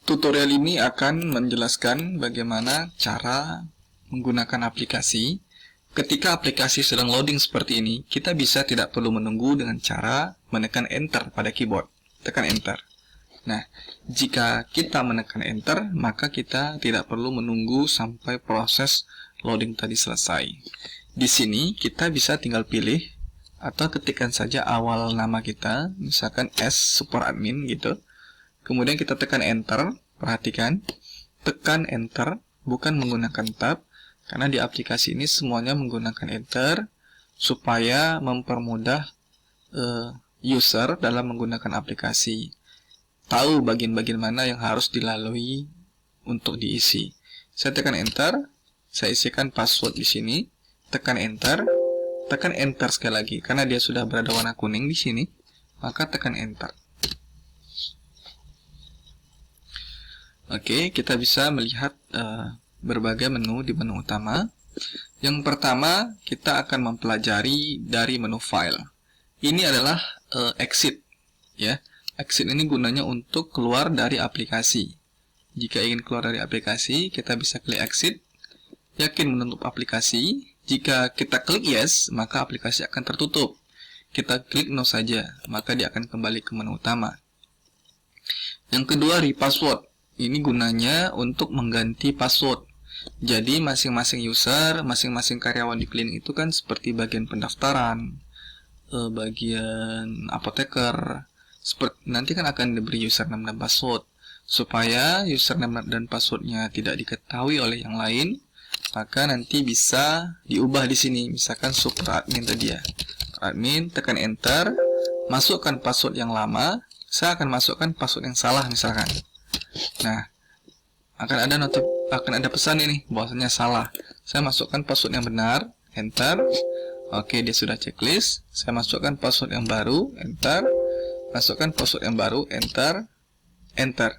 Tutorial ini akan menjelaskan bagaimana cara menggunakan aplikasi. Ketika aplikasi sedang loading seperti ini, kita bisa tidak perlu menunggu dengan cara menekan Enter pada keyboard. Tekan Enter. Nah, jika kita menekan Enter, maka kita tidak perlu menunggu sampai proses loading tadi selesai. Di sini kita bisa tinggal pilih atau ketikkan saja awal nama kita, misalkan S support admin gitu. Kemudian kita tekan Enter. Perhatikan, tekan Enter bukan menggunakan tab, karena di aplikasi ini semuanya menggunakan Enter supaya mempermudah user dalam menggunakan aplikasi. Tahu bagian-bagian mana yang harus dilalui untuk diisi. Saya tekan Enter, saya isikan password di sini, tekan Enter sekali lagi karena dia sudah berada warna kuning di sini, maka tekan Enter. Oke, kita bisa melihat berbagai menu di menu utama. Yang pertama, kita akan mempelajari dari menu file. Ini adalah exit, ya. Exit ini gunanya untuk keluar dari aplikasi. Jika ingin keluar dari aplikasi, kita bisa klik exit. Yakin menutup aplikasi. Jika kita klik yes, maka aplikasi akan tertutup. Kita klik no saja, maka dia akan kembali ke menu utama. Yang kedua, repassword. Ini gunanya untuk mengganti password. Jadi masing-masing user, masing-masing karyawan di klinik itu kan seperti bagian pendaftaran, bagian apoteker. Nanti kan akan diberi username dan password. Supaya username dan passwordnya tidak diketahui oleh yang lain, maka nanti bisa diubah di sini. Misalkan super admin tadi ya. Admin, tekan Enter, masukkan password yang lama. Saya akan masukkan password yang salah misalkan. Nah, akan ada pesan ini bahwasanya salah. Saya masukkan password yang benar, Enter. Oke, dia sudah checklist. Saya masukkan password yang baru, Enter. Masukkan password yang baru, Enter. Enter.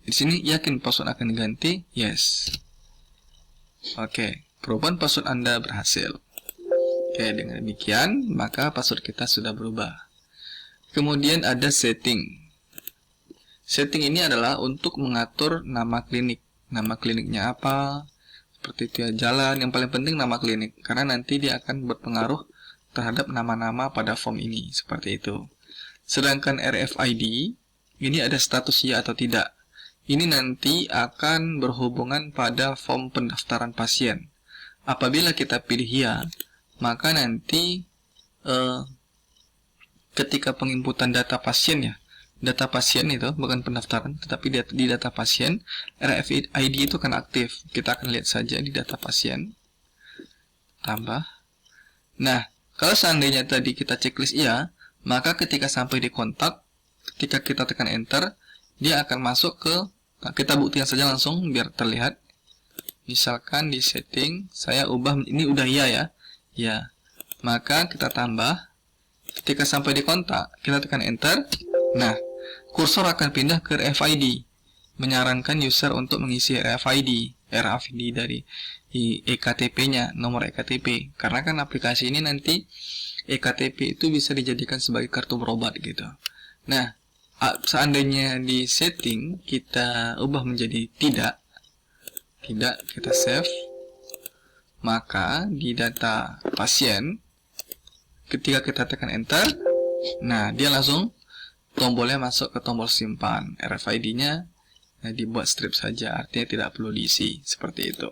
Di sini yakin password akan diganti? Yes. Oke, perubahan password Anda berhasil. Oke, dengan demikian maka password kita sudah berubah. Kemudian ada setting. Setting ini adalah untuk mengatur nama klinik. Nama kliniknya apa, seperti itu ya, jalan. Yang paling penting nama klinik, karena nanti dia akan berpengaruh terhadap nama-nama pada form ini, seperti itu. Sedangkan RFID, ini ada status ya atau tidak. Ini nanti akan berhubungan pada form pendaftaran pasien. Apabila kita pilih ya, maka nanti ketika penginputan data pasien ya, data pasien itu bukan pendaftaran, tetapi di data pasien, RFID itu kan aktif. Kita akan lihat saja di data pasien. Tambah. Nah, kalau seandainya tadi kita checklist iya, maka ketika sampai di kontak, ketika kita tekan Enter, dia akan masuk ke, kita buktikan saja langsung biar terlihat. Misalkan di setting, saya ubah, ini udah iya ya. Ya. Maka kita tambah, ketika sampai di kontak, kita tekan Enter. Nah, kursor akan pindah ke RFID, menyarankan user untuk mengisi RFID dari EKTP-nya, nomor EKTP. Karena kan aplikasi ini nanti EKTP itu bisa dijadikan sebagai kartu berobat gitu. Nah, seandainya di setting kita ubah menjadi tidak, kita save, maka di data pasien, ketika kita tekan Enter, nah dia langsung tombolnya masuk ke tombol simpan. RFID-nya dibuat strip saja, artinya tidak perlu diisi, seperti itu.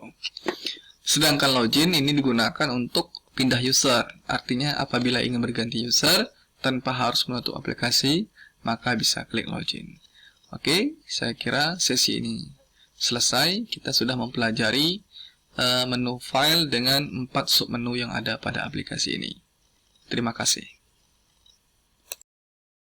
Sedangkan login ini digunakan untuk pindah user, artinya apabila ingin berganti user tanpa harus menutup aplikasi, maka bisa klik login. Oke, saya kira sesi ini selesai. Kita sudah mempelajari menu file dengan 4 submenu yang ada pada aplikasi ini. Terima kasih.